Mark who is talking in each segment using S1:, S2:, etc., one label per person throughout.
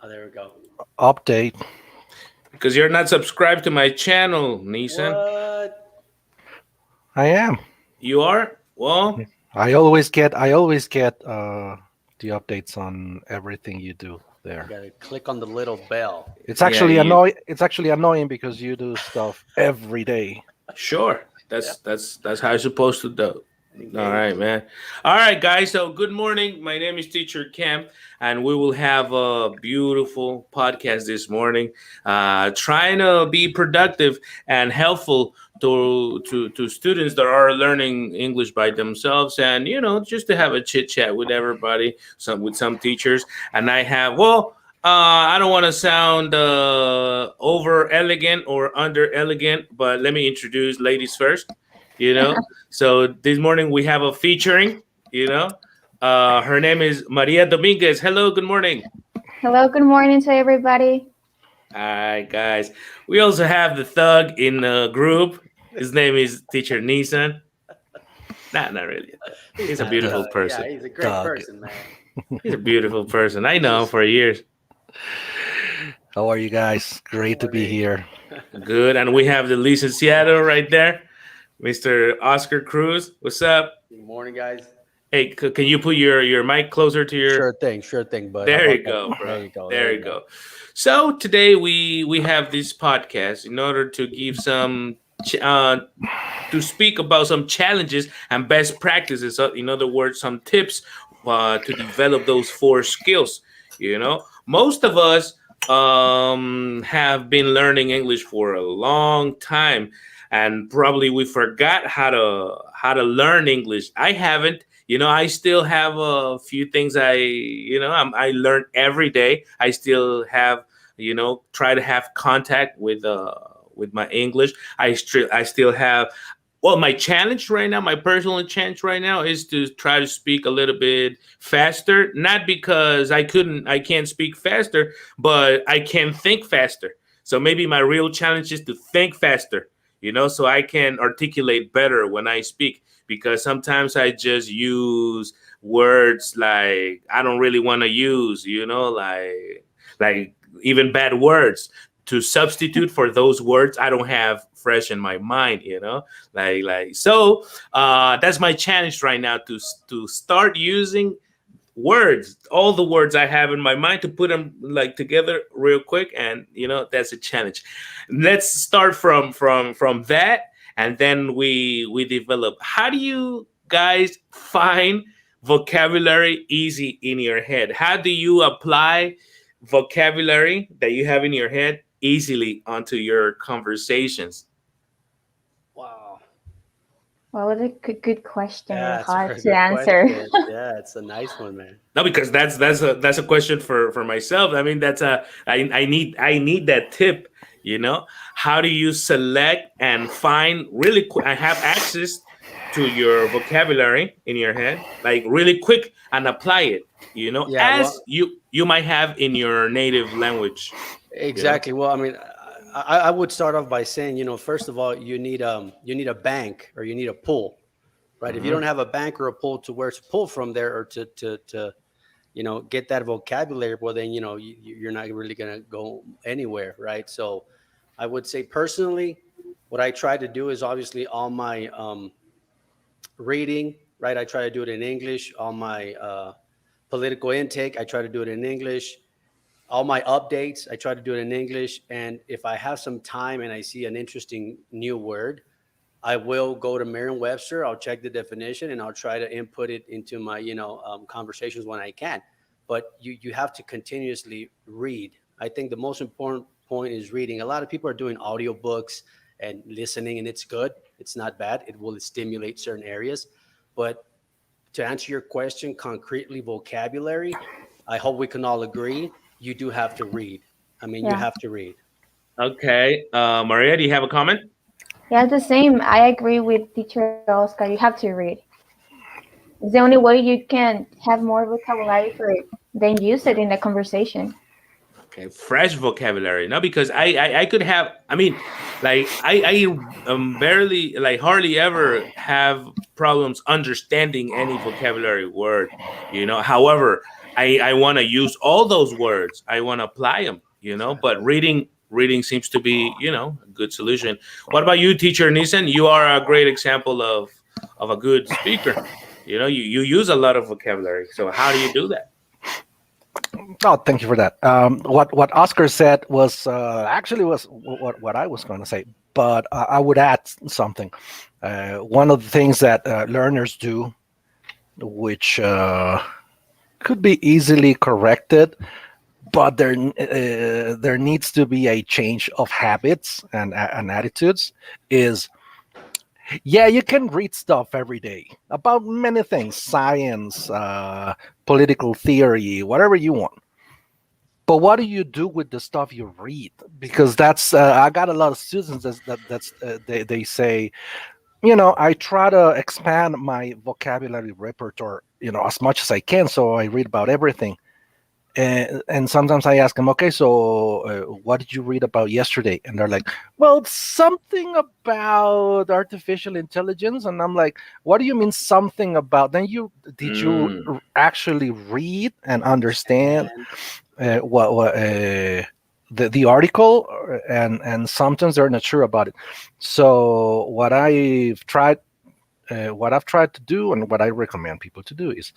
S1: Oh, there we go.
S2: update.
S3: Because you're not subscribed to my channel, Nissan.
S1: What?
S2: I am.
S3: You are? Well,
S2: I always get the updates on everything you do
S1: You
S2: there.
S1: gotta click on the little bell.
S2: It's
S3: yeah,
S2: actually
S3: you
S2: annoying. It's actually annoying because you do stuff every day.
S3: sure.
S1: Yeah.
S3: That's how you're supposed to do. All
S1: Engage.
S3: right, man. All right, guys. So, good morning. My name is Teacher Cam, and we will have a beautiful podcast this morning. Trying to be productive and helpful to students that are learning English by themselves, and just to have a chit chat with everybody, some teachers. And I have I don't want to sound over elegant or under elegant, but let me introduce ladies first. You know, so this morning we have a featuring, her name is Maria Dominguez. Hello, good morning.
S4: Hello, good morning to everybody.
S3: All right, guys. We also have the thug in the group. His name is Teacher Nissan. Not really. He's a
S1: Not
S3: beautiful
S1: Doug.
S3: person.
S1: Yeah, he's a great
S2: Doug.
S1: person, man.
S3: He's a beautiful person. I know him for years.
S2: How are you guys? Great to be
S1: Morning.
S2: here.
S3: Good. And we have the licenciado right there, Mr. Oscar Cruz. What's up?
S1: Good morning, guys.
S3: Hey, can you put your mic closer to your?
S1: Sure thing, bud. How
S3: There you
S1: about that?
S3: go, bro.
S1: There you go.
S3: There you go. So today we have this podcast in order to give some to speak about some challenges and best practices. In other words, some tips to develop those four skills. Most of us have been learning English for a long time, and probably we forgot how to learn English. I haven't. I still have a few things I learn every day. I still have, try to have contact with my English. I still have, well, my challenge right now, my personal challenge right now is to try to speak a little bit faster, not because I can't speak faster, but I can think faster. So maybe my real challenge is to think faster, so I can articulate better when I speak, because sometimes I just use words like I don't really want to use, like even bad words to substitute for those words I don't have fresh in my mind, that's my challenge right now, to start using words, all the words I have in my mind, to put them like together real quick, and that's a challenge. Let's start from that, and then we develop. How do you guys find vocabulary easy in your head? How do you apply vocabulary that you have in your head easily onto your conversations?
S1: Wow.
S4: Well, what a good question
S1: Yeah,
S4: and
S1: it's a
S4: hard
S1: very
S4: to
S1: good
S4: answer.
S1: question. Yeah, it's a nice one, man.
S3: No, because that's a question for myself. I mean, I need that tip. How do you select and find really quick? I have access to your vocabulary in your head, like really quick, and apply it.
S1: Yeah,
S3: As
S1: well,
S3: you might have in your native language. You know.
S1: exactly. Well, I mean, I would start off by saying, first of all, you need a bank or you need a pool, right? If you don't
S3: Mhm.
S1: have a bank or a pool to where to pull from there, or to get that vocabulary, well, then you're not really gonna go anywhere, right? So I would say personally, what I try to do is obviously all my reading, right? I try to do it in English. All my political intake, I try to do it in English. All my updates, I try to do it in English. And if I have some time and I see an interesting new word, I will go to Merriam-Webster. I'll check the definition and I'll try to input it into my, conversations when I can. But you have to continuously read. I think the most important point is reading. A lot of people are doing audiobooks and listening, and it's good. It's not bad. It will stimulate certain areas. But to answer your question concretely, vocabulary, I hope we can all agree you do have to read. I mean, you
S4: Yeah,
S1: have to read.
S3: Okay, Maria, do you have a comment?
S4: yeah, the same. I agree with teacher Oscar. You have to read. It's the only way you can have more vocabulary for it, then use it in the conversation.
S3: Okay, fresh vocabulary. No, because I could have. I mean, like I barely, like hardly ever have problems understanding any vocabulary word. However, I want to use all those words. I want to apply them, but reading seems to be, a good solution. What about you, teacher Nissan? You are a great example of a good speaker. You use a lot of vocabulary. So how do you do that?
S2: Oh, thank you for that. What Oscar said was actually was what I was going to say, but I would add something. One of the things that learners do, which could be easily corrected, but there needs to be a change of habits and attitudes, is you can read stuff every day about many things, science, political theory, whatever you want. But what do you do with the stuff you read? Because that's I got a lot of students they say, I try to expand my vocabulary repertoire, as much as I can. So I read about everything. And sometimes I ask them, okay, so what did you read about yesterday? And they're like, well, something about artificial intelligence. And I'm like, what do you mean something about? Then did you actually read and understand what the article? And sometimes they're not sure about it. So what I've tried to do, and what I recommend people to do, is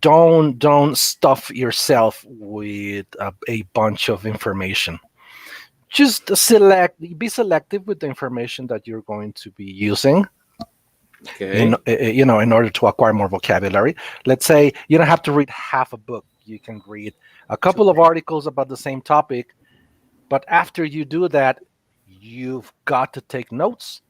S2: don't stuff yourself with a bunch of information. Just be selective with the information that you're going to be using.
S3: Okay.
S2: In order to acquire more vocabulary. Let's say you don't have to read half a book. You can read a couple of articles about the same topic, but after you do that, you've got to take notes.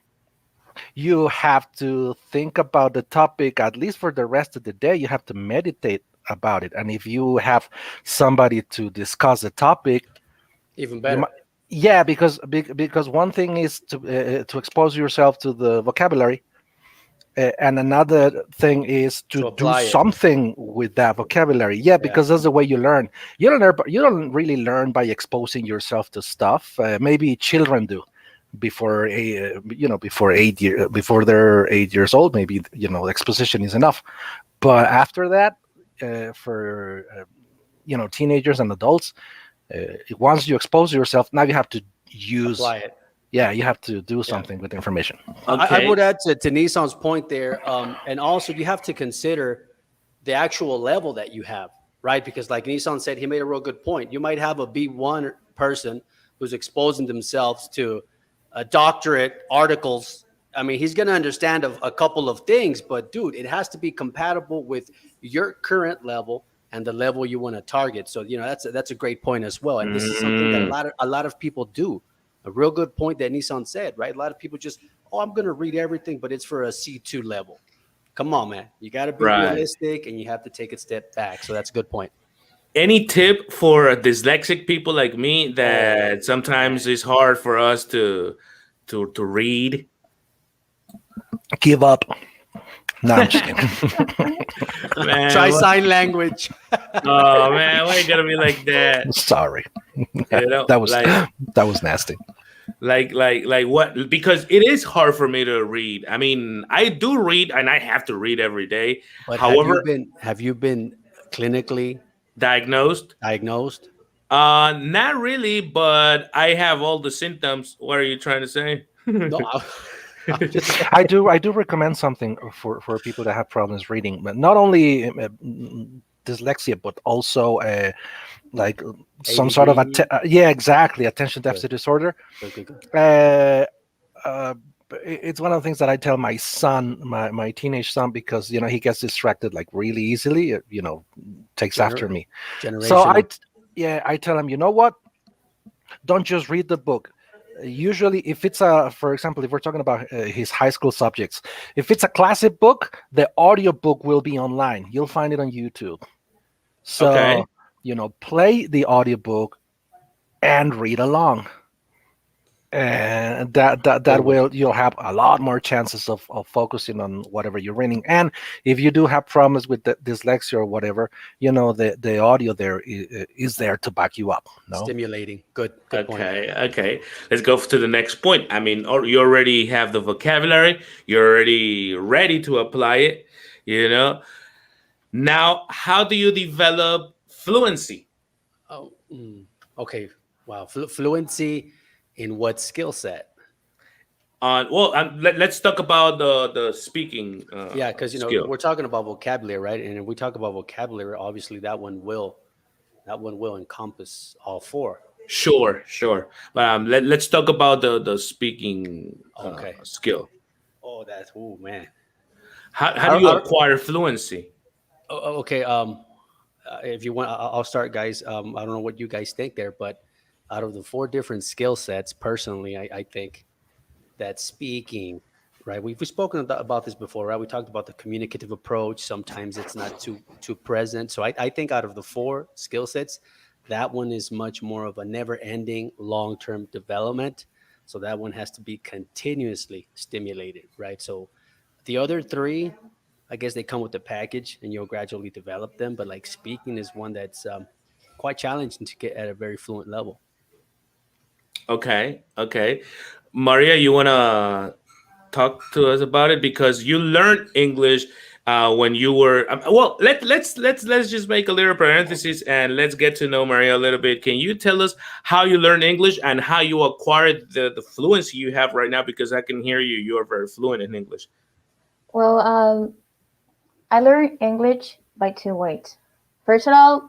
S2: You have to think about the topic at least for the rest of the day. You have to meditate about it. And if you have somebody to discuss the topic,
S1: even better.
S2: Because one thing is to expose yourself to the vocabulary, and another thing is to do something with that vocabulary. Because that's the way you learn. You don't really learn by exposing yourself to stuff. Maybe children do. Before they're 8 years old, maybe exposition is enough. But after that, for teenagers and adults, once you expose yourself, now you have to apply it. You have to do something with the information.
S1: Okay. I would add to Nissan's point there, and also you have to consider the actual level that you have, right? Because like Nissan said, he made a real good point. You might have a B1 person who's exposing themselves to doctorate articles. I mean, he's going to understand a couple of things, but dude, it has to be compatible with your current level and the level you want to target. So, that's a great point as well. And this is something that a lot of people do. A real good point that Nissan said, right? A lot of people just, I'm going to read everything, but it's for a C2 level. Come on, man. You got to be realistic, and you have to take a step back. So that's a good point.
S3: Any tip for dyslexic people like me that sometimes it's hard for us to read?
S2: Give up. No, I'm just kidding.
S1: Man, try sign language.
S3: Oh man, why you gotta be like that?
S2: Sorry. That was nasty.
S3: Like what? Because it is hard for me to read. I mean, I do read, and I have to read every day.
S1: But
S3: however,
S1: have you been clinically
S3: diagnosed? Not really, but I have all the symptoms. What are you trying to say?
S1: No,
S2: I do recommend something for people that have problems reading, but not only dyslexia, but also like some sort of attention deficit disorder. It's one of the things that I tell my son, my teenage son, because he gets distracted like really easily. Takes after me. So I tell him, you know what? Don't just read the book. Usually, if it's for example, if we're talking about his high school subjects, if it's a classic book, the audio book will be online. You'll find it on YouTube. So, play the audiobook and read along. And that way you'll have a lot more chances of focusing on whatever you're reading. And if you do have problems with the dyslexia or whatever, the audio there is there to back you up. No?
S1: Stimulating. Good point.
S3: Okay. Let's go to the next point. I mean, you already have the vocabulary. You're already ready to apply it. Now, how do you develop fluency?
S1: Oh, okay. Wow. Fluency in what skill set?
S3: Well, let's talk about the speaking
S1: Yeah, because
S3: skill.
S1: we're talking about vocabulary, right? And if we talk about vocabulary, obviously that one will encompass all four.
S3: Sure, sure. But let's talk about the speaking
S1: Okay.
S3: skill.
S1: Oh, man.
S3: How do you acquire fluency?
S1: Okay. If you want, I'll start, guys. I don't know what you guys think there, but out of the four different skill sets, personally, I think that speaking, right? We've spoken about this before, right? We talked about the communicative approach. Sometimes it's not too present. So I think out of the four skill sets, that one is much more of a never-ending, long-term development. So that one has to be continuously stimulated, right? So the other three, I guess they come with the package, and you'll gradually develop them. But like speaking is one that's quite challenging to get at a very fluent level.
S3: Okay, okay. Maria, you wanna talk to us about it because you learned English when you were well. Let's just make a little parenthesis and let's get to know Maria a little bit. Can you tell us how you learned English and how you acquired the fluency you have right now? Because I can hear you; you are very fluent in English.
S4: Well, I learned English by two ways. First of all,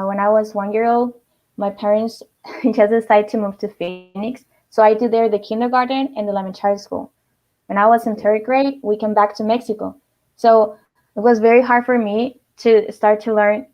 S4: when I was 1 year old, my parents just decided to move to Phoenix. So I did there the kindergarten and the elementary school. When I was in third grade, we came back to Mexico. So it was very hard for me to start to learn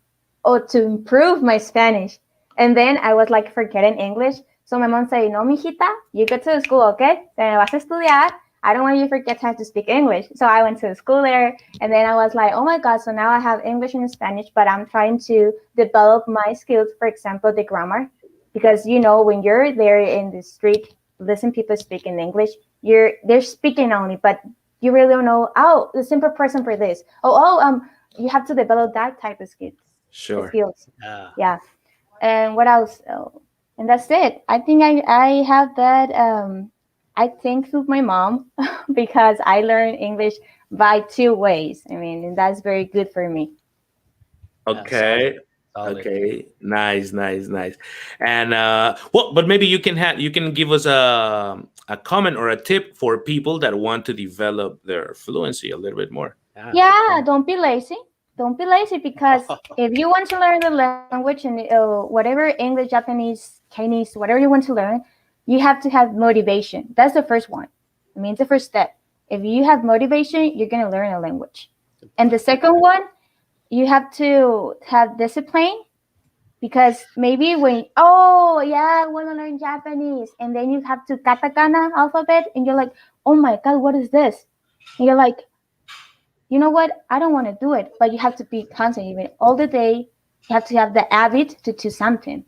S4: or to improve my Spanish. And then I was like forgetting English. So my mom said, no, mijita, you go to the school, okay? Then I vas a estudiar. I don't want you to forget how to speak English. So I went to the school there. And then I was like, oh my God, so now I have English and Spanish, but I'm trying to develop my skills, for example, the grammar. Because, when you're there in the street, listen people speak in English, they're speaking only, but you really don't know, the simple person for this. You have to develop that type of skills.
S3: Sure.
S4: Skills. Yeah. And what else? And that's it. I think I have that. I thank to my mom because I learned English by two ways. I mean, and that's very good for me.
S3: Okay.
S1: Solid.
S3: Okay, nice. And but maybe you can give us a comment or a tip for people that want to develop their fluency a little bit more.
S4: Yeah, don't be lazy. Don't be lazy because if you want to learn the language and whatever English, Japanese, Chinese, whatever you want to learn, you have to have motivation. That's the first one. I mean, it's the first step. If you have motivation, you're going to learn a language. And the second one, you have to have discipline because maybe I want to learn Japanese. And then you have to katakana alphabet and you're like, oh my God, what is this? And you're like, you know what? I don't want to do it. But you have to be constant. Even all the day, you have to have the habit to do something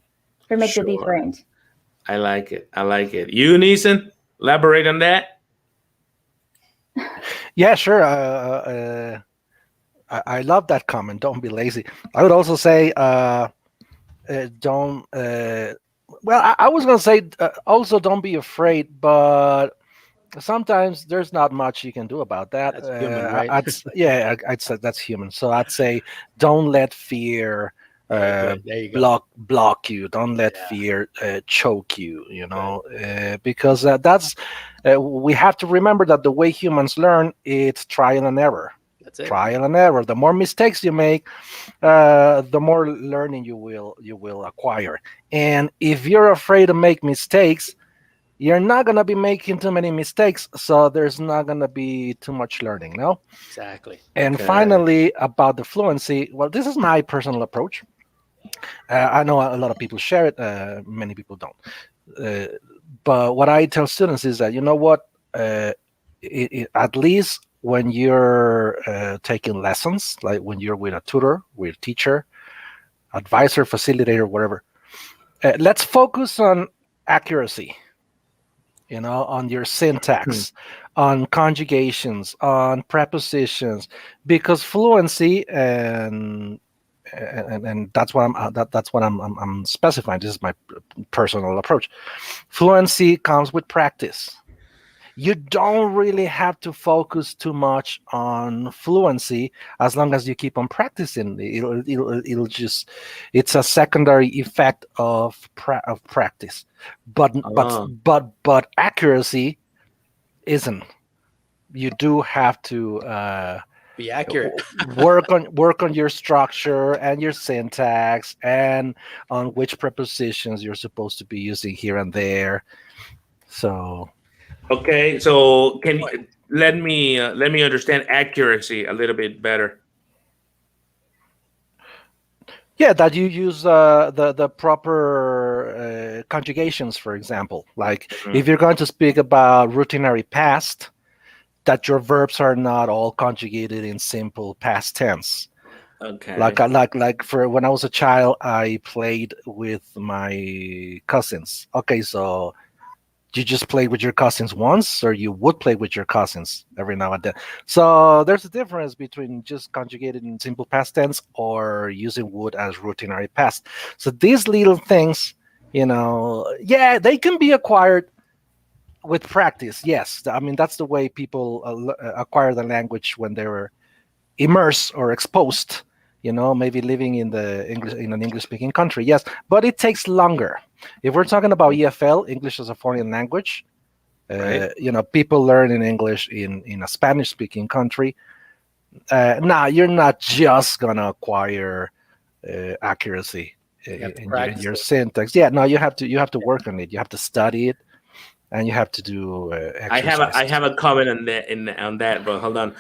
S4: to make the difference.
S3: I like it. You, Neeson, elaborate on that.
S2: Yeah, sure. I love that comment. Don't be lazy. I would also say, don't. I was going to say also don't be afraid, but sometimes there's not much you can do about that.
S1: That's human, right?
S2: I'd say that's human. So I'd say don't let fear
S1: There you go.
S2: block you. Don't let fear choke you. Because that's we have to remember that the way humans learn, it's trial and error.
S1: That's it.
S2: Trial and error. The more mistakes you make, the more learning you will acquire. And if you're afraid to make mistakes, you're not going to be making too many mistakes, so there's not going to be too much learning, no?
S1: Exactly.
S2: And finally, about the fluency, well, this is my personal approach. I know a lot of people share it, many people don't. But what I tell students is that, you know what, at least when you're taking lessons, like when you're with a tutor, with a teacher, advisor, facilitator, whatever, let's focus on accuracy. On your syntax, on conjugations, on prepositions, because fluency and that's what I'm specifying. This is my personal approach. Fluency comes with practice. you don't really have to focus too much on fluency as long as you keep on practicing. It'll just, it's a secondary effect of practice. But
S3: Ah.
S2: but accuracy isn't. You do have to
S1: Be accurate.
S2: work on your structure and your syntax and on which prepositions you're supposed to be using here and there. So
S3: Okay, so can you let me understand accuracy a little bit better.
S2: yeah, that you use the proper conjugations, for example. Like
S3: Mhm.
S2: if you're going to speak about routinary past, that your verbs are not all conjugated in simple past tense.
S3: Okay.
S2: Like for when I was a child, I played with my cousins. Okay, so you just play with your cousins once, or you would play with your cousins every now and then. So there's a difference between just conjugated in simple past tense or using would as routinary past. So these little things, yeah, they can be acquired with practice. Yes, I mean that's the way people acquire the language when they were immersed or exposed. Maybe living in an English speaking country. Yes, but it takes longer. If we're talking about EFL, English as a foreign language,
S3: Right.
S2: people learn in English in a Spanish speaking country. Now you're not just gonna acquire accuracy
S1: You have to
S2: in
S1: practice
S2: your
S1: it.
S2: syntax. Yeah, no, you have to work on it. You have to study it, and you have to do
S3: I
S2: exercises.
S3: have a comment on that on that, but hold on.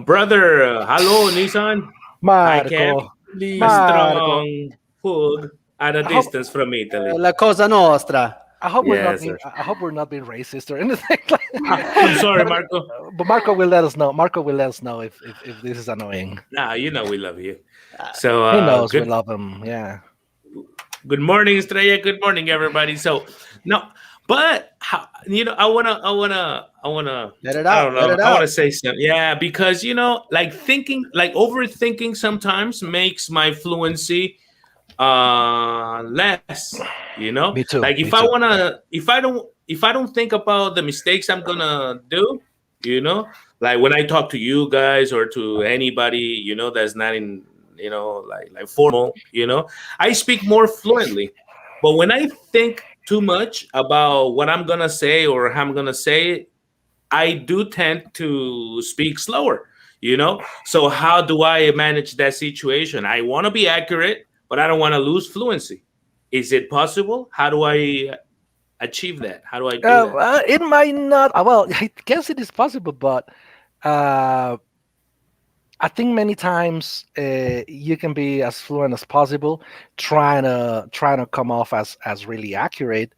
S3: Brother, hello Nissan. Hi Kev.
S2: Marco,
S3: A
S1: Please,
S2: Marco,
S3: strong hug at a
S2: I hope
S3: distance from Italy.
S1: la cosa nostra.
S2: I hope we're not
S3: Yes,
S2: being
S3: sir.
S2: I hope we're not being racist or anything.
S3: I'm sorry,
S2: but,
S3: Marco.
S2: but Marco will let us know. Marco will let us know if this is annoying.
S3: Nah, you know we love you.
S1: Uh,
S3: So
S2: He knows we love him. Yeah.
S3: good morning, Estrella. Good morning, everybody. So no, but I wanna,
S1: Let it
S3: I
S1: out.
S3: don't
S1: Let
S3: know.
S1: it
S3: I want to
S1: out.
S3: say something. Yeah, because like thinking, like overthinking sometimes makes my fluency less.
S2: Me too.
S3: Like
S2: Me too.
S3: if I don't think about the mistakes I'm gonna do, you know, like when I talk to you guys or to anybody, that's not in, like formal, I speak more fluently. But when I think too much about what I'm gonna say or how I'm gonna say it, I do tend to speak slower, So how do I manage that situation? I want to be accurate, but I don't want to lose fluency. Is it possible? How do I achieve that? How do I do that?
S2: It might not. Well, I guess it is possible, but uh, I think many times you can be as fluent as possible, trying to come off as really accurate.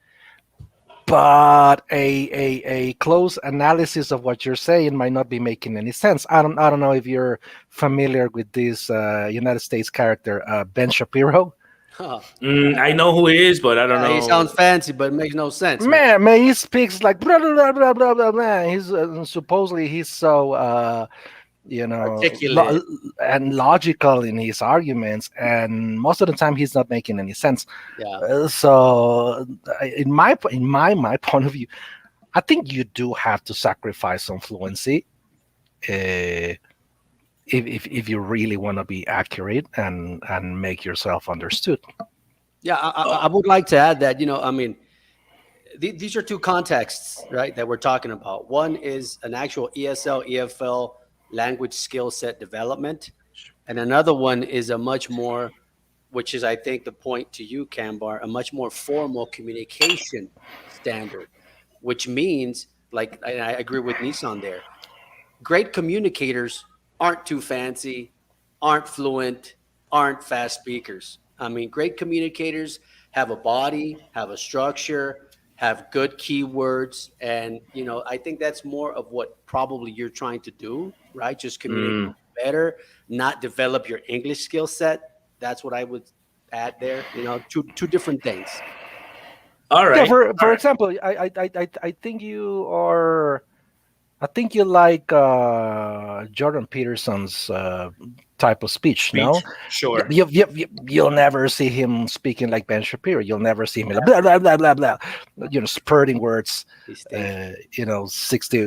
S2: But a close analysis of what you're saying might not be making any sense. I don't know if you're familiar with this United States character Ben Shapiro.
S1: Huh.
S3: I know who he is, but I don't
S1: Yeah, he
S3: know.
S1: sounds fancy, but it makes no sense, man.
S2: Man, he speaks like blah blah blah blah blah blah. Blah. He's supposedly he's so
S1: Articulate.
S2: and logical in his arguments, and most of the time he's not making any sense.
S1: Yeah.
S2: So, in my point of view, I think you do have to sacrifice some fluency if you really want to be accurate and make yourself understood.
S1: Yeah. I would like to add that, I mean, these are two contexts, right, that we're talking about. One is an actual ESL, EFL language skill set development. And another one is a much more, which is, I think, the point to you, Kambar, a much more formal communication standard, which means, like, and I agree with Nissan there, great communicators aren't too fancy, aren't fluent, aren't fast speakers. I mean, great communicators have a body, have a structure, have good keywords. And, I think that's more of what probably you're trying to do, right? Just communicate
S3: Mm,
S1: better, not develop your English skill set. That's what I would add there. Two different things.
S3: all
S2: Yeah,
S3: right.
S2: for
S3: All
S2: for
S3: right.
S2: example, I think you are I think you like Jordan Peterson's type of speech, no?
S3: Speech. Sure.
S2: You'll never see him speaking like Ben Shapiro. You'll never see him like blah, blah, blah, blah, blah. Spurting words,
S1: He's thinking.
S2: 60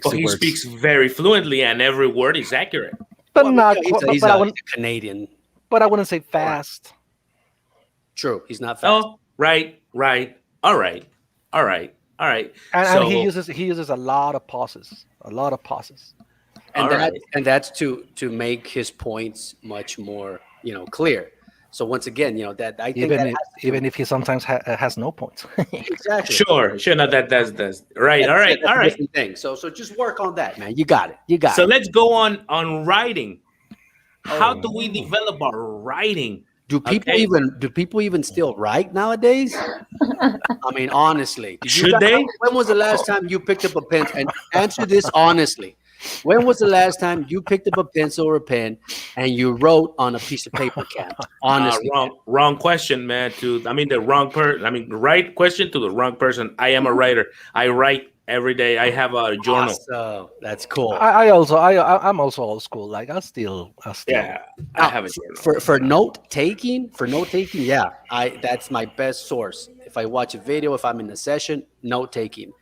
S3: Well, he
S2: words.
S3: speaks very fluently, and every word is accurate.
S2: But
S1: Well,
S2: not,
S1: he's a, he's
S2: but,
S1: a,
S2: I
S1: he's
S2: wouldn't,
S1: a Canadian.
S2: but I wouldn't say fast.
S1: True, he's not fast.
S3: Oh, right. All right.
S2: And
S3: So-
S2: he uses a lot of pauses.
S1: And
S3: All
S1: that
S3: right.
S1: and that's to make his points much more clear. So once again, that I think that has to do-
S2: Even if he sometimes has no points.
S1: exactly.
S3: Sure. No, that's right. All right.
S1: That's
S3: All
S1: a
S3: right.
S1: different thing. So just work on that, man. You got it.
S3: So
S1: it.
S3: let's go on writing. How
S1: Oh.
S3: do we develop our writing?
S1: Do people
S3: Okay.
S1: even still write nowadays? I mean, honestly,
S3: Should they?
S1: When was the last time you picked up a pen? And answer this honestly. When was the last time you picked up a pencil or a pen and you wrote on a piece of paper, Cam? Honestly,
S3: Wrong question, man. The right question to the wrong person. I am a writer. I write every day. I have a journal.
S1: Awesome. That's cool.
S2: I'm also old school. Like I still.
S3: Yeah, I have a journal.
S1: For note taking, yeah, that's my best source. If I watch a video, if I'm in a session, note taking.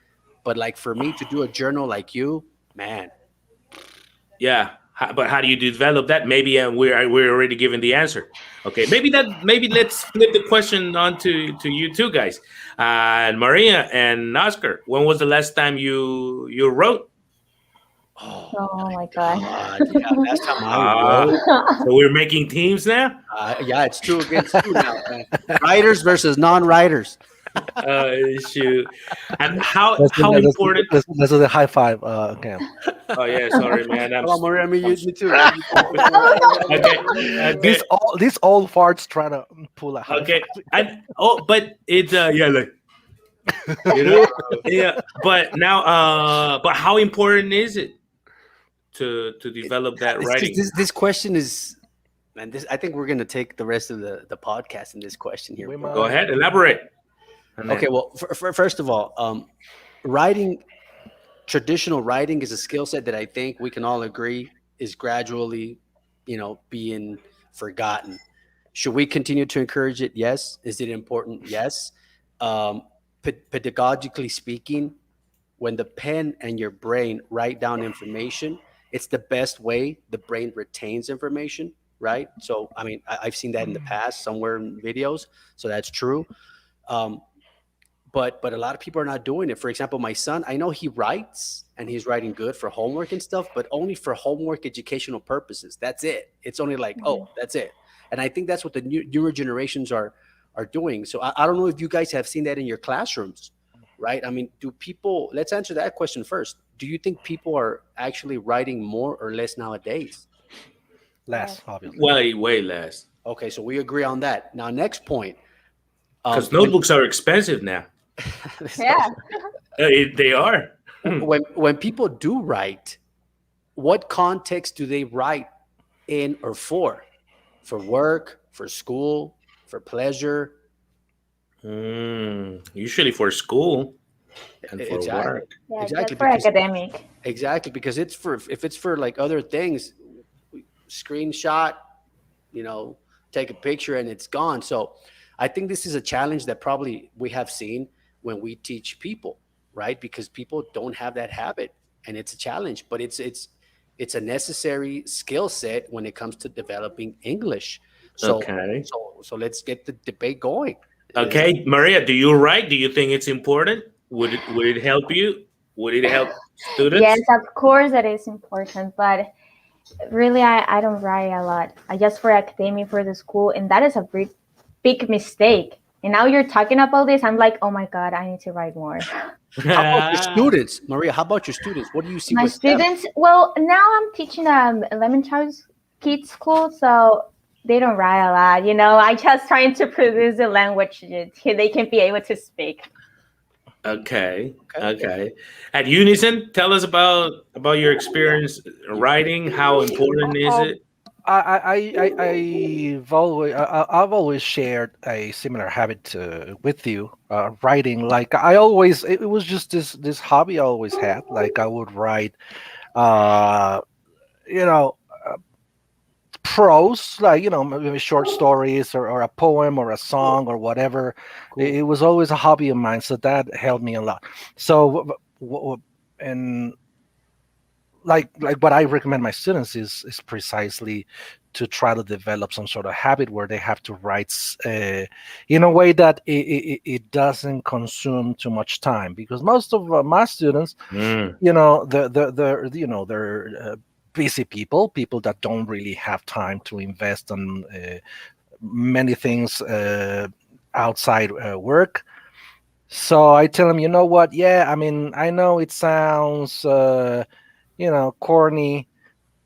S1: But like for me to do a journal like you, man,
S3: Yeah, but how do you develop that? Maybe we're already given the answer. Okay, maybe let's flip the question on to you two guys, Maria and Oscar. When was the last time you wrote?
S4: Oh my god.
S1: yeah, last time I wrote.
S3: So we're making teams now.
S1: Yeah, it's 2 against 2 now. Man. Writers versus non-writers.
S3: Shoot. And how
S2: Let's
S3: important?
S2: do the high five, Cam.
S3: Oh yeah, sorry, man.
S1: Come on, Maria, me too.
S3: Okay.
S2: These old farts try to pull a high
S3: Okay.
S2: five.
S3: But it's like yeah. But now, but how important is it to develop that writing?
S1: This question is, man. I think we're gonna take the rest of the podcast in this question here.
S2: We
S1: bro.
S2: might.
S3: Go ahead, elaborate.
S1: Okay, well, first of all, writing, traditional writing is a skill set that I think we can all agree is gradually, being forgotten. Should we continue to encourage it? Yes. Is it important? Yes. Pedagogically speaking, when the pen and your brain write down information, it's the best way the brain retains information, right? So, I mean, I've seen that in the past somewhere in videos, so that's true. But a lot of people are not doing it. For example, my son, I know he writes and he's writing good for homework and stuff, but only for homework educational purposes. That's it. It's only like, oh, that's it. And I think that's what the newer generations are doing. So I don't know if you guys have seen that in your classrooms, right? I mean, let's answer that question first. Do you think people are actually writing more or less nowadays?
S2: Less, obviously.
S3: Way less.
S1: Okay, so we agree on that. Now, next point.
S3: Because notebooks are expensive now.
S4: Yeah.
S3: They are.
S1: when people do write, what context do they write in or for? For work, for school, for pleasure?
S3: Usually for school and for
S1: Exactly.
S3: work.
S4: Yeah,
S1: Exactly,
S4: just for
S1: because-
S4: academic.
S1: Exactly, because if it's for like other things, screenshot, take a picture and it's gone. So I think this is a challenge that probably we have seen when we teach people, right? Because people don't have that habit, and it's a challenge, but it's a necessary skill set when it comes to developing English. So,
S3: Okay.
S1: so let's get the debate going.
S3: Okay, Maria, do you write? Do you think it's important? Would it help you? Would it help students?
S4: Yes, of course it is important, but really I don't write a lot. I just for academic for the school, and that is a big mistake. And now you're talking about this, I'm like, oh my god, I need to write more.
S1: How about your students, Maria? How about your students? What do you see?
S4: My
S1: with them?
S4: students, well, now I'm teaching elementary kids school, so they don't write a lot. I just trying to produce the language they can be able to speak.
S3: Okay. At Unison, tell us about your experience writing. How important is it?
S2: I've always shared a similar habit with you, writing. Like I always, it was just this hobby I always had. Like I would write, uh, you know, prose, like maybe short stories or a poem or a song or whatever.
S1: Cool.
S2: It was always a hobby of mine, so that helped me a lot. So, and like what I recommend my students is precisely to try to develop some sort of habit where they have to write in a way that it doesn't consume too much time, because most of my students,
S3: Mm.
S2: they're busy people that don't really have time to invest on many things outside work. So I tell them, you know what? Yeah, I mean, I know it sounds corny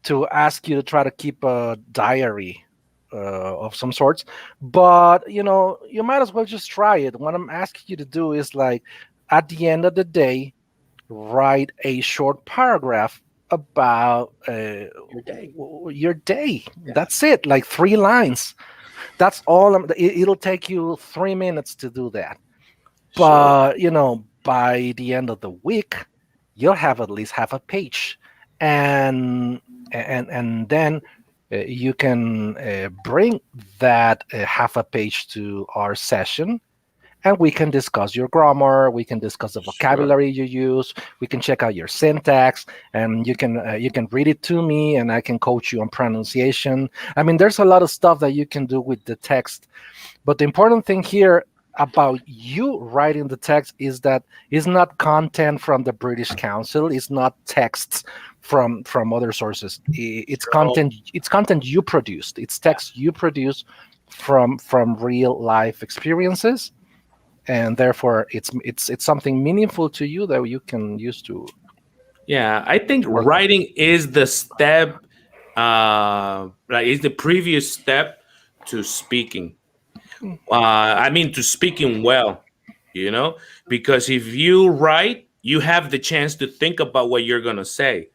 S2: to ask you to try to keep a diary of some sorts, but you might as well just try it. What I'm asking you to do is, like, at the end of the day, write a short paragraph about
S1: Your day.
S2: your day.
S1: Yeah.
S2: That's it, like 3 lines. That's all. It'll take you 3 minutes to do that. But by the end of the week, you'll have at least half a page, and then you can bring that half a page to our session, and we can discuss your grammar. We can discuss the vocabulary you use. We can check out your syntax, and you can read it to me, and I can coach you on pronunciation. I mean, there's a lot of stuff that you can do with the text, but the important thing here about you writing the text is that it's not content from the British Council. It's not texts from other sources. It's content. It's content you produced. It's text you produce from real life experiences, and therefore it's something meaningful to you that you can use to.
S3: Yeah, I think writing is the step, like is the previous step to speaking. I mean, to speaking well, because if you write, you have the chance to think about what you're going to say.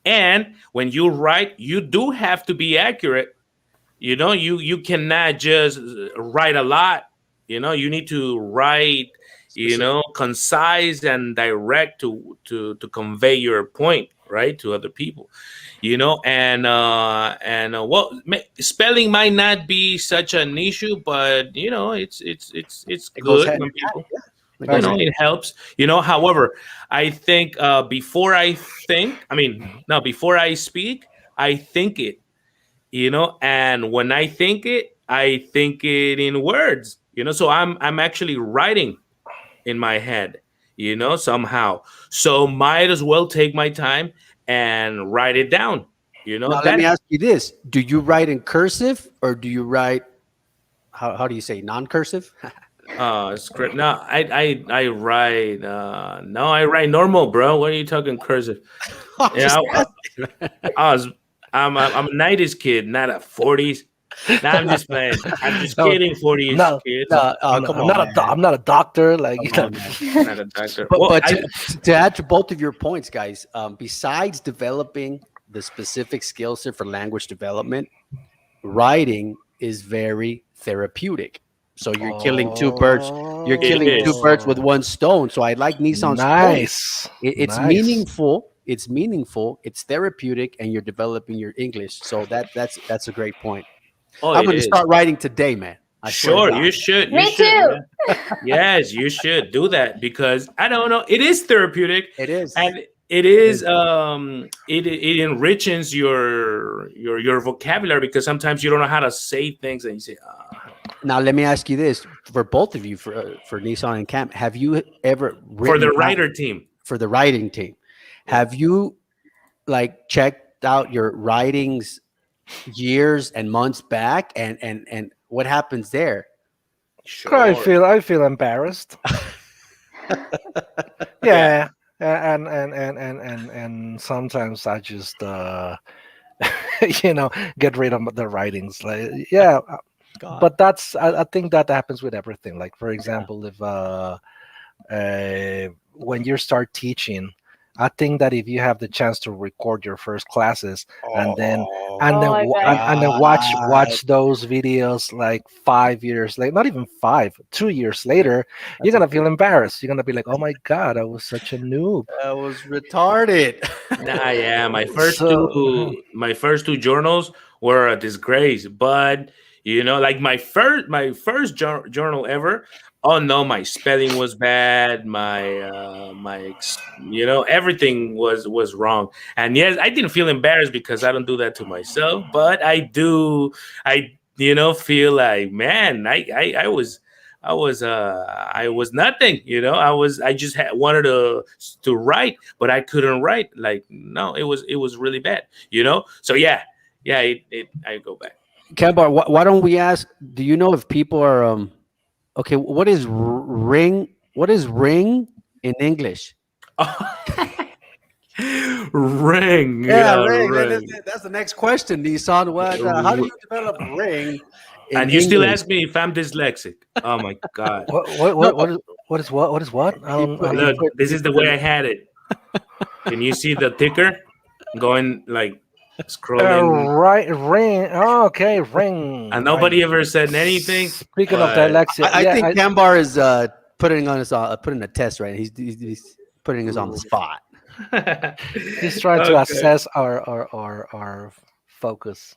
S3: And when you write, you do have to be accurate. You cannot just write a lot. You need to write, concise and direct to convey your point, right, to other people. Spelling might not be such an issue, but it's
S1: It goes
S3: good
S1: hand
S3: when
S1: in hand.
S3: people,
S1: Yeah.
S3: it helps. However, I think before I think, I mean, no, before I speak, I think it. And when I think it in words. So I'm actually writing in my head, somehow. So might as well take my time and write it down.
S1: Now, let me ask you this. Do you write in cursive, or do you write, how do you say, non-cursive?
S3: Script. No, I write. No, I write normal, bro. What are you talking cursive? Yeah, I'm a 90s kid, not a 40s. No, I'm just playing. I'm just kidding. 40s kids.
S2: Come on, I'm not a doctor. Like,
S3: I'm not a doctor.
S1: But to add to both of your points, guys, besides developing the specific skill set for language development, writing is very therapeutic. So you're killing two birds. You're killing two birds with one stone. So I like Nissan's
S2: nice.
S1: It's
S2: nice.
S1: meaningful. It's meaningful. It's therapeutic, and you're developing your English. So that's a great point. I'm going to start writing today, man.
S3: Sure, you should.
S4: Me too.
S3: Yes, you should do that, because I don't know. It is therapeutic.
S1: It is,
S3: and it is. It enriches your vocabulary, because sometimes you don't know how to say things, and you say.
S1: Now let me ask you this: for both of you, for Nissan and Cam, have you ever
S3: for the writer team?
S1: For the writing team, have you checked out your writings years and months back, and what happens there?
S3: Sure.
S2: I feel embarrassed. Yeah. And sometimes I just get rid of the writings. Like, yeah. God. But I think that happens with everything. Like, for example, if when you start teaching, I think that if you have the chance to record your first classes and then
S1: Oh,
S2: and then
S4: Oh my
S2: wa-
S4: God.
S2: and then watch those videos like 5 years later, not even 5, 2 years later, you're
S1: That's
S2: gonna feel embarrassed. You're gonna be like, "Oh my God, I was such a noob."
S1: that was retarded.
S3: Nah, yeah,
S2: So
S3: my first two journals were a disgrace. But like my first journal ever. Oh no, my spelling was bad. Everything was wrong. And yes, I didn't feel embarrassed because I don't do that to myself. But I do. Feel like, man, I was nothing. I just wanted to write, but I couldn't write. Like, no, it was really bad. So yeah, I go back.
S1: Kemba, why don't we ask? Do you know if people are okay? What is ring? What is ring in English?
S3: Ring,
S1: Yeah,
S3: yeah,
S1: ring.
S3: ring.
S1: That's the next question, Nissan. What? How do you develop ring in
S3: And you still
S1: English?
S3: ask me if I'm dyslexic. Oh my god!
S1: No,
S2: what is what? I
S1: he
S2: don't.
S1: put
S2: I
S1: he
S3: Look,
S2: don't.
S1: put
S3: this
S1: he
S3: is the
S1: put
S3: way
S1: an
S3: I had it. Can you see the ticker going like scrolling?
S2: Right, ring. Oh, okay, ring.
S3: And
S2: Right.
S3: nobody ever said anything.
S2: Speaking of
S3: But
S2: dyslexia,
S1: I
S2: yeah,
S1: think Kambar is putting a test right. He's putting us on the spot.
S2: he's trying to
S3: Okay.
S2: assess our focus.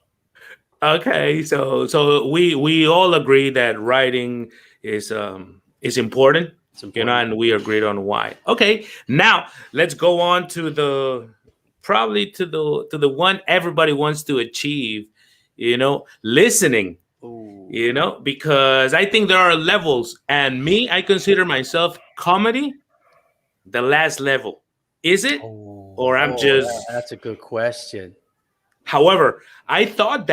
S3: Okay, so we all agree that writing is important,
S1: It's important.
S3: and we agreed on why. Okay, now let's go on to the probably to the one everybody wants to achieve, listening,
S1: Ooh.
S3: because I think there are levels, and I consider myself comedy the last level. Is it, or I'm just.
S1: That's a good question.
S3: However, I thought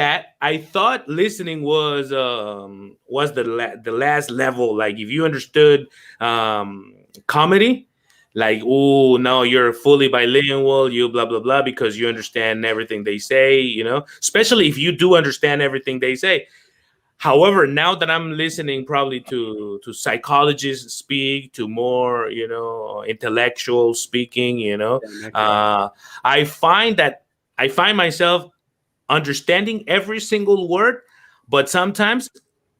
S3: listening was the last level. Like, if you understood comedy, like, oh no, you're fully bilingual, you blah blah blah, because you understand everything they say. Especially if you do understand everything they say. However, now that I'm listening probably to psychologists speak, to more intellectual speaking, I find myself understanding every single word, but sometimes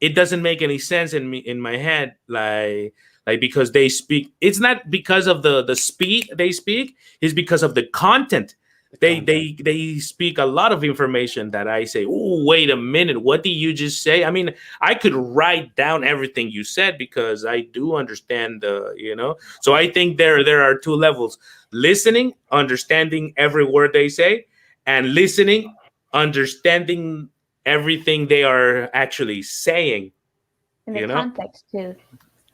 S3: it doesn't make any sense in my head, like because they speak. It's not because of the speed they speak; it's because of the content. They speak a lot of information that I say, oh, wait a minute, what did you just say? I mean, I could write down everything you said because I do understand So I think there are two levels: listening, understanding every word they say, and listening, understanding everything they are actually saying,
S4: In the
S3: you know,
S4: context too.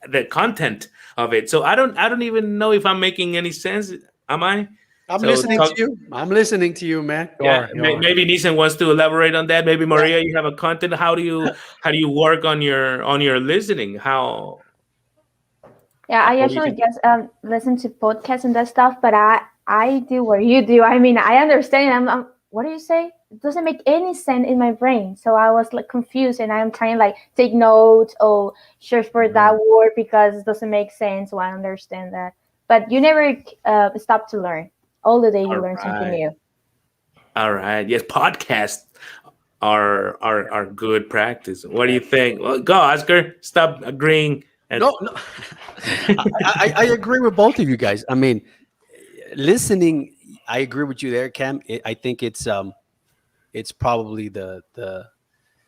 S3: the content of it. So I don't even know if I'm making any sense. Am I?
S1: I'm
S3: So
S1: listening
S3: talk,
S1: to you. I'm listening to you, man.
S3: yeah,
S2: You are.
S3: maybe Nissan wants to elaborate on that. Maybe Maria, you have a content. How do you work on your listening? How?
S4: Yeah, I
S3: What do you
S4: usually
S3: think?
S4: just listen to podcasts and that stuff, but I do what you do. I mean, I understand. What do you say? It doesn't make any sense in my brain. So I was like confused, and I'm trying like take notes or search for that word because it doesn't make sense. So I understand that. But you never stop to learn. All the day you
S3: All
S4: learn something
S3: right.
S4: new.
S3: All right. Yes, podcasts are good practice. What do you think? Well, go, Oscar. Stop agreeing.
S1: No. I agree with both of you guys. I mean, listening. I agree with you there, Cam. I think it's probably the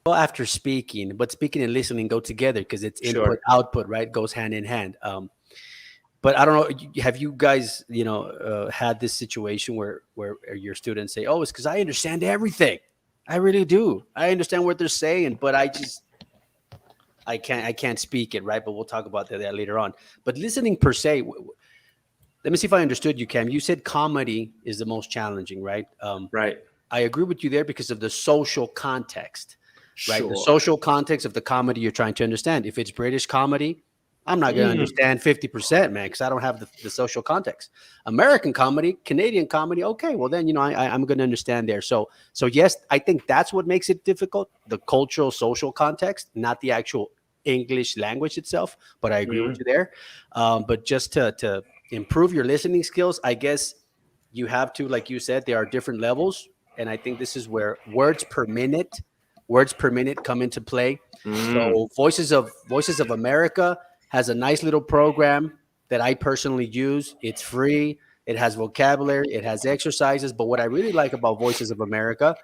S1: well after speaking, but speaking and listening go together because it's input
S3: Sure.
S1: output, right? Goes hand in hand. But I don't know. Have you guys, had this situation where your students say, "Oh, it's because I understand everything. I really do. I understand what they're saying, but I can't speak it, right?" But we'll talk about that later on. But listening per se, let me see if I understood you, Cam. You said comedy is the most challenging, right?
S3: Right.
S1: I agree with you there because of the social context, right? The
S3: Sure.
S1: social context of the comedy you're trying to understand. If it's British comedy, I'm not going to
S3: Mm.
S1: understand 50%, man, because I don't have the social context. American comedy, Canadian comedy, okay, well then, I'm going to understand there. So yes, I think that's what makes it difficult, the cultural, social context, not the actual English language itself. But I agree with
S3: Mm.
S1: you there. But just to improve your listening skills, I guess you have to, like you said, there are different levels, and I think this is where words per minute come into play. So Voices of America has a nice little program that I personally use. It's free. It has vocabulary, it has exercises, but what I really like about Voices of America,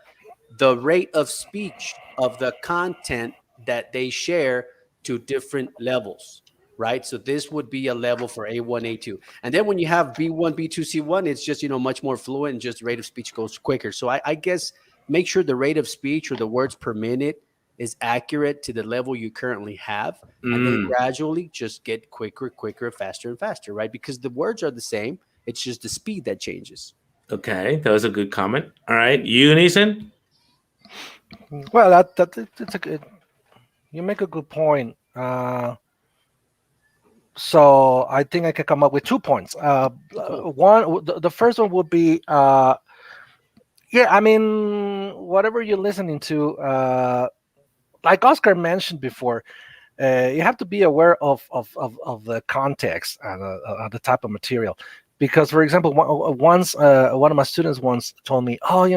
S1: the rate of speech of the content that they share to different levels, right? So this would be a level for A1, A2. And then when you have B1, B2, C1, it's just, much more fluent and just rate of speech goes quicker. So I guess make sure the rate of speech or the words per minute is accurate to the level you currently have. And then gradually just get quicker, faster and faster, right? Because the words are the same. It's just the speed that changes.
S3: Okay, that was a good comment. All right, you, Nathan?
S2: Well, it's a good. You make a good point. So I think I can come up with 2 points. One, the first one would be, yeah, I mean, whatever you're listening to, like Oscar mentioned before, you have to be aware of the context and the type of material. Because, for example, once one of my students once told me, "Oh,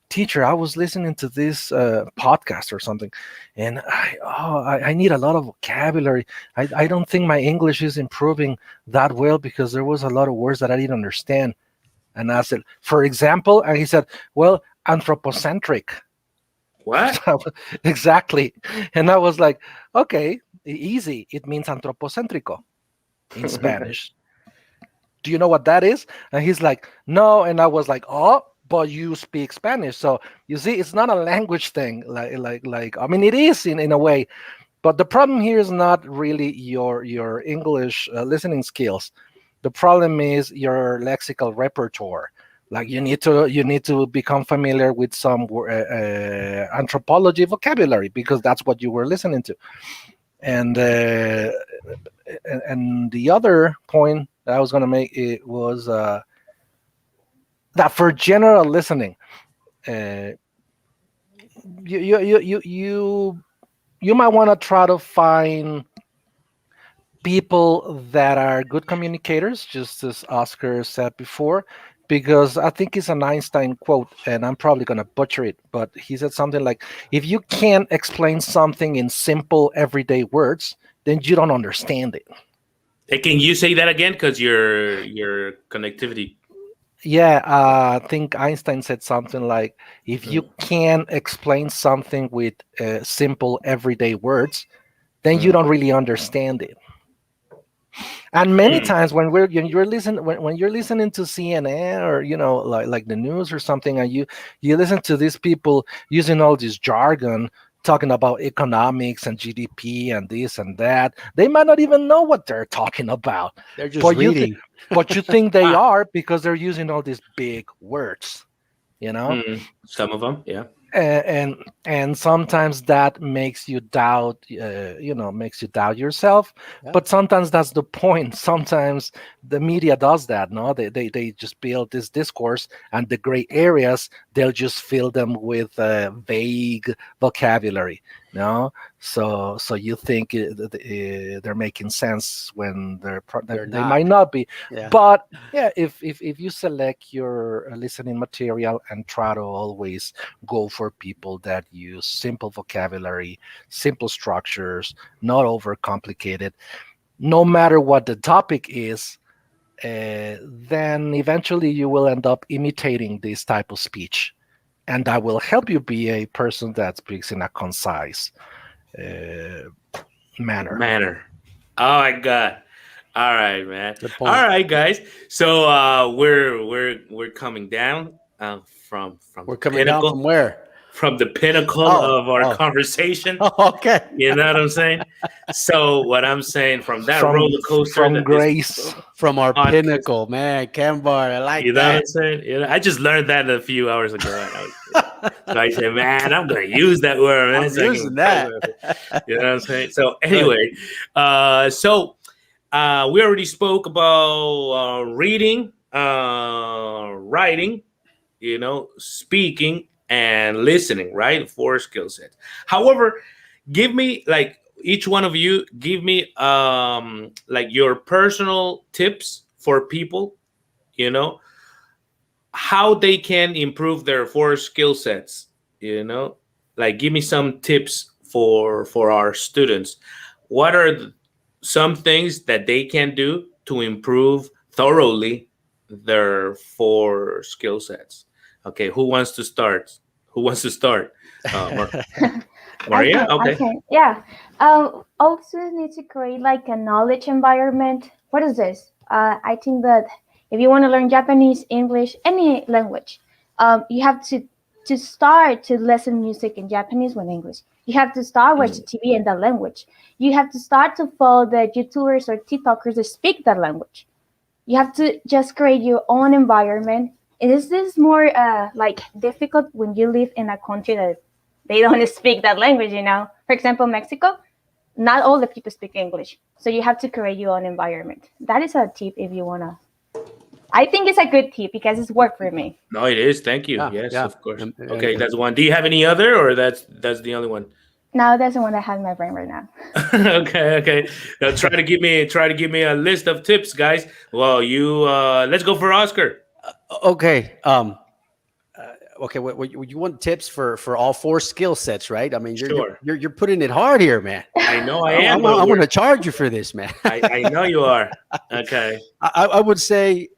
S2: teacher, I was listening to this podcast or something, and I need a lot of vocabulary. I don't think my English is improving that well because there was a lot of words that I didn't understand." And I said, "For example," and he said, "Well, anthropocentric."
S3: What?
S2: Exactly. And I was like, "Okay, easy. It means antropocentrico in Spanish. Do you know what that is?" And he's like, "No." And I was like, "Oh, but you speak Spanish." So you see, it's not a language thing. Like I mean, it is in a way, but the problem here is not really your English listening skills. The problem is your lexical repertoire. Like you need to become familiar with some anthropology vocabulary because that's what you were listening to. And the other point that I was going to make it was that for general listening, you might want to try to find people that are good communicators, just as Oscar said before, because I think it's an Einstein quote, and I'm probably going to butcher it, but he said something like, if you can't explain something in simple everyday words, then you don't understand it.
S3: Hey, can you say that again? Because your connectivity.
S2: Yeah, I think Einstein said something like, if you can't explain something with simple everyday words, then you don't really understand it. And many times when you're listening to CNN or like the news or something, and you listen to these people using all this jargon, talking about economics and GDP and this and that, they might not even know what they're talking about.
S1: They're just reading.
S2: But you think they are because they're using all these big words,
S3: Some of them, yeah.
S2: And sometimes that makes you doubt yourself.
S1: Yeah.
S2: But sometimes that's the point. Sometimes the media does that. No, they just build this discourse, and the gray areas they'll just fill them with vague vocabulary. No, so you think they're making sense when they
S1: not.
S2: might not be.
S1: Yeah.
S2: But yeah, if you select your listening material and try to always go for people that use simple vocabulary, simple structures, not overcomplicated, no matter what the topic is, then eventually you will end up imitating this type of speech, and that will help you be a person that speaks in a concise manner.
S3: Oh my God. All right, man. All right, guys. So we're coming down from
S1: We're coming
S3: pinnacle,
S1: down from where?
S3: From the pinnacle of our conversation.
S1: Okay.
S3: You know what I'm saying? So what I'm saying, from that roller coaster,
S2: from grace,
S1: from our pinnacle, man, Cambar, I like that.
S3: You know what I'm saying? I just learned that a few hours ago. So I said, man, I'm gonna use that word. Man.
S1: I'm using that.
S3: You know what I'm saying? So anyway, we already spoke about reading, writing, speaking, and listening, right? 4 skill sets. However, give me, like, each one of you, give me like your personal tips for people, how they can improve their four skill sets. You know, like give me some tips for our students. What are some things that they can do to improve thoroughly their four skill sets? Okay, who wants to start? Who wants to start? Maria?
S4: I
S3: Okay.
S4: can, yeah. Also need to create like a knowledge environment. What is this? I think that if you want to learn Japanese, English, any language, you have to start to listen music in Japanese with English. You have to start watch TV in that language. You have to start to follow the YouTubers or TikTokers that speak that language. You have to just create your own environment. Is this more like difficult when you live in a country that they don't speak that language, you know? For example, Mexico, not all the people speak English. So you have to create your own environment. That is a tip if you want to. I think it's a good tip because it's worked for me.
S3: No, it is. Thank you.
S1: Yeah,
S3: Yes,
S1: yeah.
S3: of course.
S1: And-
S3: Okay, that's one. Do you have any other, or that's the only one?
S4: No, that's the one I have in my brain right now.
S3: Okay. Now try to give me a list of tips, guys. Well, let's go for Oscar.
S1: Okay. Okay. What you want tips for all four skill sets, right? I mean,
S3: Sure.
S1: you're putting it hard here, man.
S3: I know I am.
S1: I'm going to charge you for this, man.
S3: I know you are. Okay.
S1: I would say,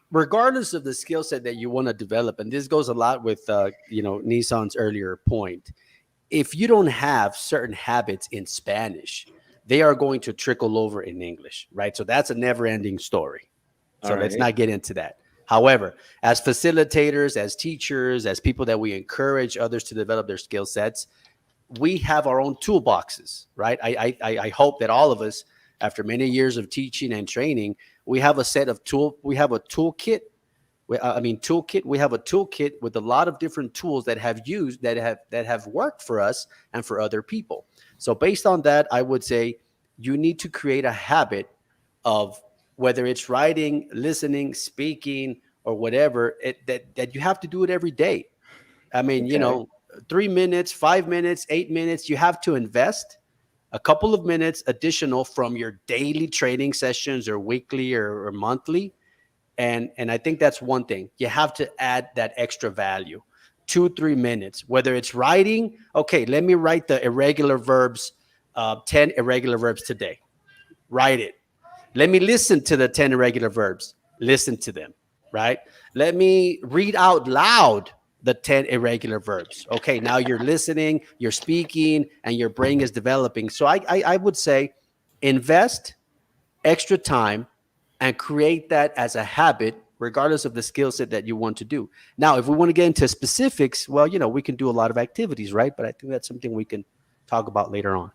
S1: regardless of the skill set that you want to develop, and this goes a lot with Nissan's earlier point. If you don't have certain habits in Spanish, they are going to trickle over in English, right? So that's a never-ending story. So let's not get into that. However, as facilitators, as teachers, as people that we encourage others to develop their skill sets, we have our own toolboxes, right? I hope that all of us, after many years of teaching and training, we have a set of we have a toolkit. We have a toolkit with a lot of different tools that have worked for us and for other people. So based on that, I would say you need to create a habit of, whether it's writing, listening, speaking, or whatever, that you have to do it every day. I mean, 3 minutes, 5 minutes, 8 minutes, you have to invest a couple of minutes additional from your daily training sessions or weekly or monthly. And I think that's one thing. You have to add that extra value, 2-3 minutes, whether it's writing. Okay, let me write the irregular verbs, 10 irregular verbs today. Write it. Let me listen to the 10 irregular verbs. Listen to them, right? Let me read out loud the 10 irregular verbs. Okay, now you're listening, you're speaking, and your brain is developing. So I would say invest extra time and create that as a habit, regardless of the skill set that you want to do. Now, if we want to get into specifics, well, we can do a lot of activities, right? But I think that's something we can talk about later on.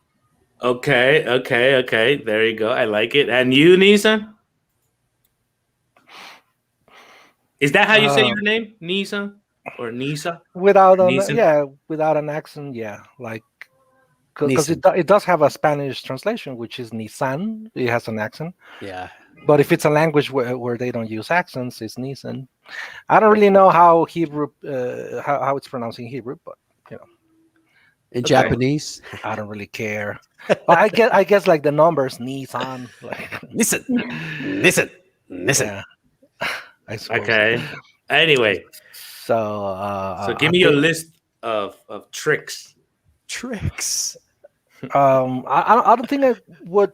S3: Okay. There you go. I like it. And you, Nissan? Is that how you say your name? Nissan or Nisa?
S2: Without
S3: Nissan?
S2: without an accent, like, because it does have a Spanish translation, which is Nissan. It has an accent.
S1: Yeah.
S2: But if it's a language where they don't use accents, it's Nissan. I don't really know how Hebrew, how it's pronounced in Hebrew, but
S1: In Japanese,
S2: I don't really care. But I guess like the numbers, Nissan. Like,
S1: listen.
S2: yeah, I suppose.
S3: Okay. Anyway,
S2: so
S3: give me your list of tricks.
S1: Tricks.
S2: I don't think I would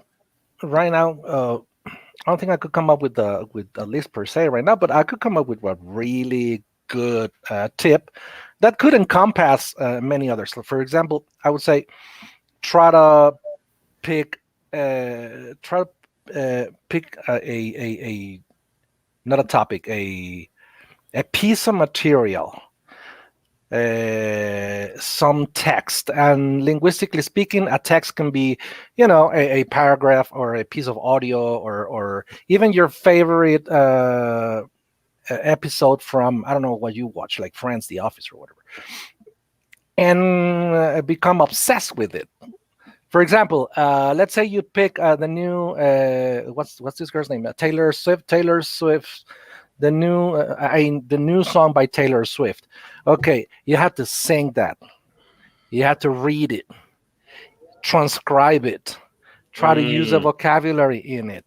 S2: right now. I don't think I could come up with a list per se right now, but I could come up with a really good tip that could encompass many others. So for example, I would say try to pick a not a topic, a piece of material, some text. And linguistically speaking, a text can be, a paragraph or a piece of audio or even your favorite episode from, I don't know what you watch, like Friends, The Office, or whatever, and become obsessed with it. For example, let's say you pick the new what's this girl's name? Taylor Swift. The new song by Taylor Swift. Okay, you have to sing that. You have to read it, transcribe it, try to use a vocabulary in it,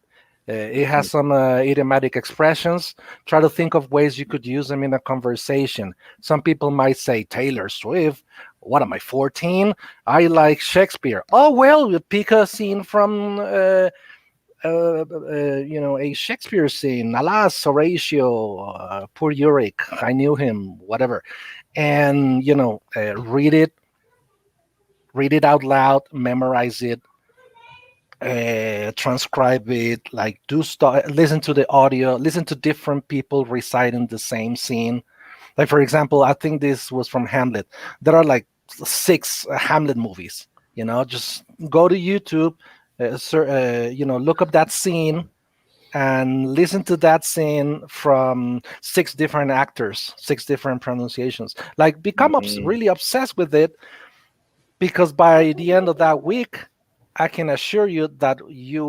S2: It has some idiomatic expressions. Try to think of ways you could use them in a conversation. Some people might say, Taylor Swift, what am I, 14? I like Shakespeare. Oh, well, you pick a scene from, a Shakespeare scene. Alas, Horatio, poor Yorick, I knew him, whatever. And, read it out loud, memorize it, transcribe it, like listen to the audio, listen to different people reciting the same scene. Like, for example, I think this was from Hamlet. There are like 6 Hamlet movies. Just go to YouTube, look up that scene and listen to that scene from 6 different actors, 6 different pronunciations. Like, become really obsessed with it, because by the end of that week, I can assure you that you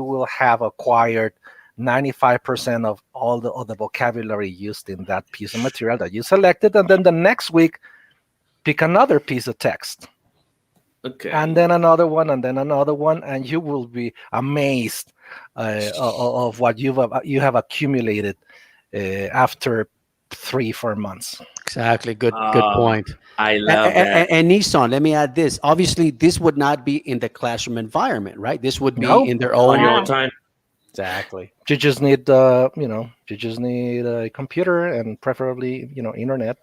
S2: will have acquired 95% of all the vocabulary used in that piece of material that you selected. And then the next week, pick another piece of text.
S3: Okay.
S2: And then another one, and then another one, and you will be amazed of what you have accumulated after 3-4 months.
S1: Exactly. Good point.
S3: I love that.
S1: And Nissan, let me add this. Obviously, this would not be in the classroom environment, right? This would be
S2: No.
S1: in their
S3: On
S1: own.
S3: your own time.
S1: Exactly.
S2: You just need a computer and preferably internet.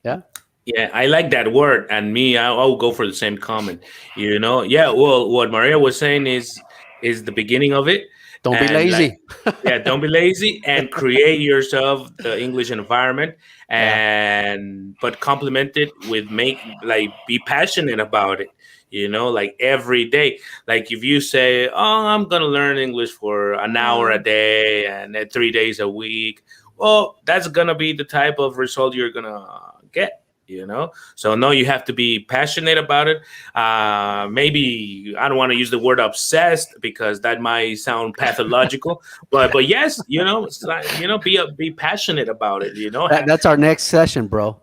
S1: Yeah.
S3: Yeah, I like that word, and me, I'll go for the same comment. Yeah. Well, what Maria was saying is the beginning of it.
S1: Don't be
S3: And,
S1: lazy.
S3: Yeah, don't be lazy and create yourself the English environment, but complement it with be passionate about it. Like every day. Like if you say, "Oh, I'm gonna learn English for an hour a day and 3 days a week," well, that's gonna be the type of result you're gonna get. So no, you have to be passionate about it. Maybe I don't want to use the word obsessed because that might sound pathological, but yes, it's like, be passionate about it.
S1: That's our next session, bro.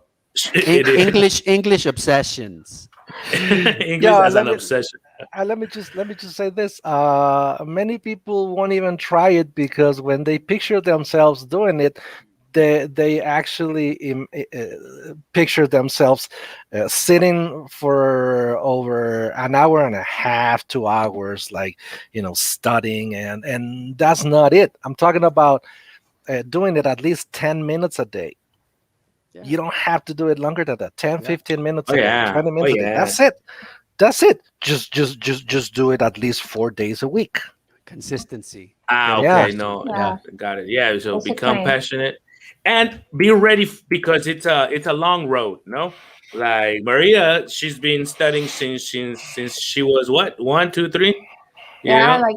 S3: It is.
S1: English obsessions.
S3: English
S2: Yeah,
S3: as an obsession.
S2: Let me just say this. Many people won't even try it, because when they picture themselves doing it, they actually picture themselves sitting for over an hour and a half, 2 hours, like studying, and that's not it. I'm talking about doing it at least 10 minutes a day.
S1: Yeah.
S2: You don't have to do it longer than that. 10, 15 minutes a day, 20 minutes a day. That's it. Just do it at least 4 days a week.
S1: Consistency.
S3: Okay,
S2: Yeah.
S3: no,
S4: Yeah.
S3: got it. Yeah, so
S4: That's
S3: become
S4: okay.
S3: passionate and be ready because it's a long road. No, like Maria, she's been studying since she was what, 1, 2, 3.
S4: Yeah, like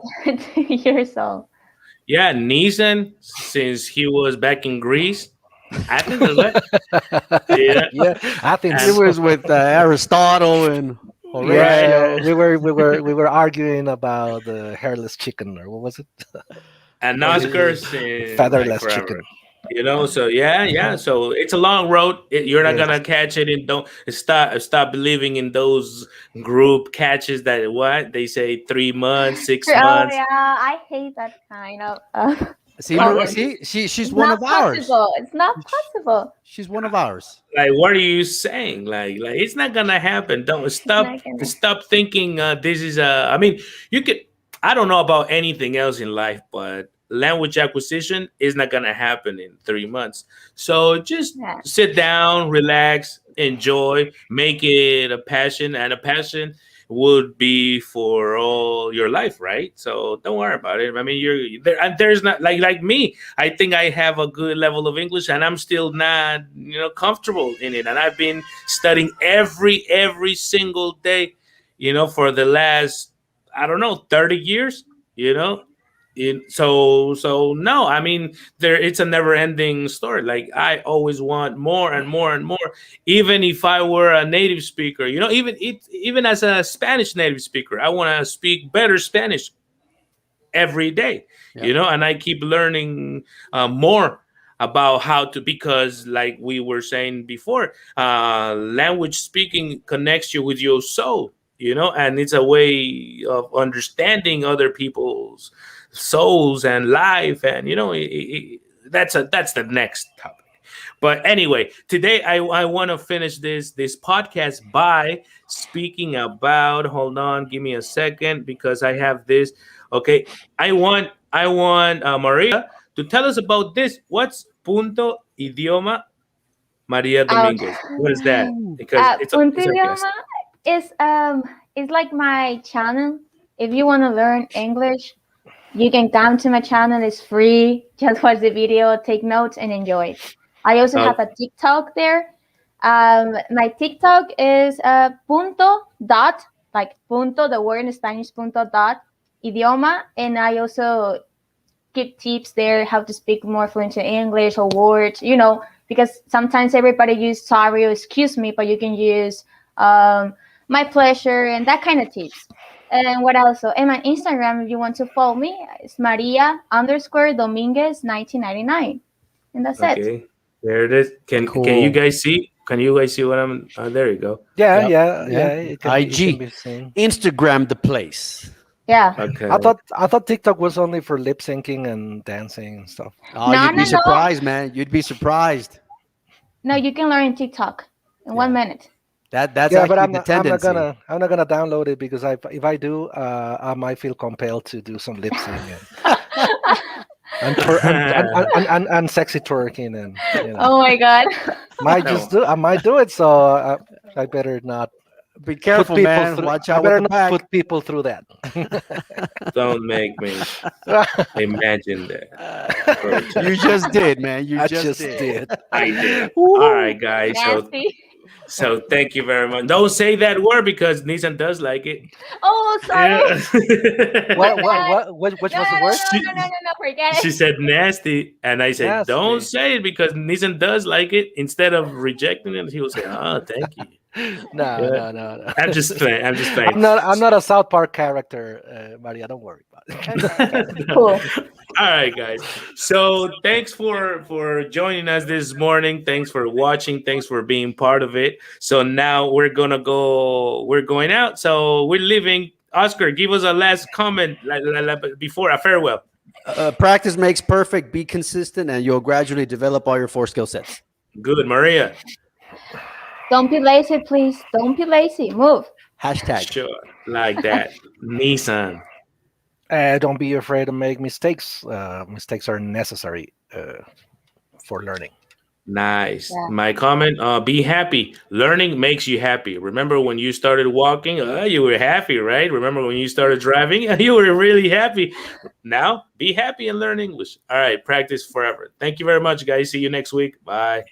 S4: 2 years old.
S3: Yeah, Neeson since he was back in Greece. Athens, is what? Yeah.
S2: Yeah, I think
S1: It was with Aristotle and Horatio.
S2: we were arguing about the hairless chicken, or what was it?
S3: And Oscar since
S2: Featherless
S3: forever.
S2: chicken.
S3: So yeah. So it's a long road. You're not
S2: Yes.
S3: gonna catch it, and don't stop believing in those group catches that what they say 3 months, 6
S4: Oh
S3: months.
S4: yeah, I hate that kind of.
S1: See,
S4: Oh,
S1: she's
S4: it's
S1: one
S4: not
S1: of ours.
S4: possible. It's not possible.
S1: She's one of ours.
S3: Like, what are you saying? Like it's not gonna happen. Don't
S4: not gonna.
S3: stop thinking this is a. I mean, you could. I don't know about anything else in life, but language acquisition is not gonna happen in 3 months. So just
S4: Yeah.
S3: sit down, relax, enjoy, make it a passion, and a passion would be for all your life, right? So don't worry about it. I mean, you're there, and there's not like me. I think I have a good level of English, and I'm still not, comfortable in it. And I've been studying every single day, for the last, I don't know, 30 years. So no, I mean, it's a never ending story. Like I always want more and more and more. Even if I were a native speaker, even as a Spanish native speaker, I want to speak better Spanish every day.
S1: Yeah.
S3: And I keep learning more about how to, because like we were saying before, language speaking connects you with your soul, and it's a way of understanding other people's souls and life, and that's the next topic. But anyway, today I want to finish this podcast by speaking about. Hold on, give me a second because I have this. Okay, I want Maria to tell us about this. What's Punto Idioma Maria Dominguez? What is that? Because it's
S4: Punto
S3: a
S4: Idioma
S3: guest.
S4: is like my channel. If you want to learn English, you can come to my channel. It's free. Just watch the video, take notes, and enjoy it. I also have a TikTok there. My TikTok is punto dot, like punto, the word in Spanish, punto dot, idioma. And I also give tips there how to speak more fluent in English or words, because sometimes everybody use sorry or excuse me, but you can use my pleasure and that kind of tips. And what else? So, and my Instagram, if you want to follow me, it's Maria_Dominguez 1999. And that's it.
S3: Okay, there it is. Can you guys see? Can you guys see what I'm? There you go.
S2: Yeah,
S1: Yep.
S2: yeah. It can
S1: IG.
S2: be seen.
S1: Instagram the place.
S4: Yeah.
S3: Okay.
S2: I thought TikTok was only for lip syncing and dancing and stuff.
S1: Oh,
S4: No,
S1: you'd be
S4: no, no.
S1: surprised, man. You'd be surprised.
S4: No, you can learn TikTok in 1 minute.
S1: That's
S2: Yeah,
S1: actually
S2: but
S1: the tendency.
S2: I'm not gonna download it because if I do, I might feel compelled to do some lip syncing and sexy twerking and
S4: Oh my God.
S2: I might do it. So I better not
S1: Be careful,
S2: people
S1: man.
S2: through.
S1: Watch
S2: I
S1: out
S2: better
S1: with the
S2: not
S1: back.
S2: put people through that.
S3: Don't make me imagine that.
S1: You just did, man. You
S2: I
S1: just did.
S3: I did. All right, guys.
S4: Nasty.
S3: So thank you very much. Don't say that word because Nissan does like it.
S4: Oh, sorry.
S2: Which was
S4: No,
S2: the
S4: no,
S2: word?
S4: no, forget
S3: She
S4: it.
S3: said nasty, and I said,
S2: Nasty.
S3: don't say it because Nissan does like it. Instead of rejecting it, he will say, oh, thank you.
S2: No.
S3: I'm just playing.
S2: I'm not a South Park character, Maria. Don't worry about it.
S4: Cool.
S3: All right, guys. So thanks for joining us this morning. Thanks for watching. Thanks for being part of it. So now we're going out. So we're leaving. Oscar, give us a last comment before a farewell.
S1: Practice makes perfect. Be consistent, and you'll gradually develop all your 4 skill sets.
S3: Good, Maria.
S4: Don't be lazy, please. Don't be lazy. Move.
S1: Hashtag.
S3: Sure, like that. Nissan.
S2: Don't be afraid to make mistakes. Mistakes are necessary for learning.
S3: Nice.
S4: Yeah.
S3: My comment, be happy. Learning makes you happy. Remember when you started walking, you were happy, right? Remember when you started driving, you were really happy. Now, be happy and learn English. All right, practice forever. Thank you very much, guys. See you next week. Bye.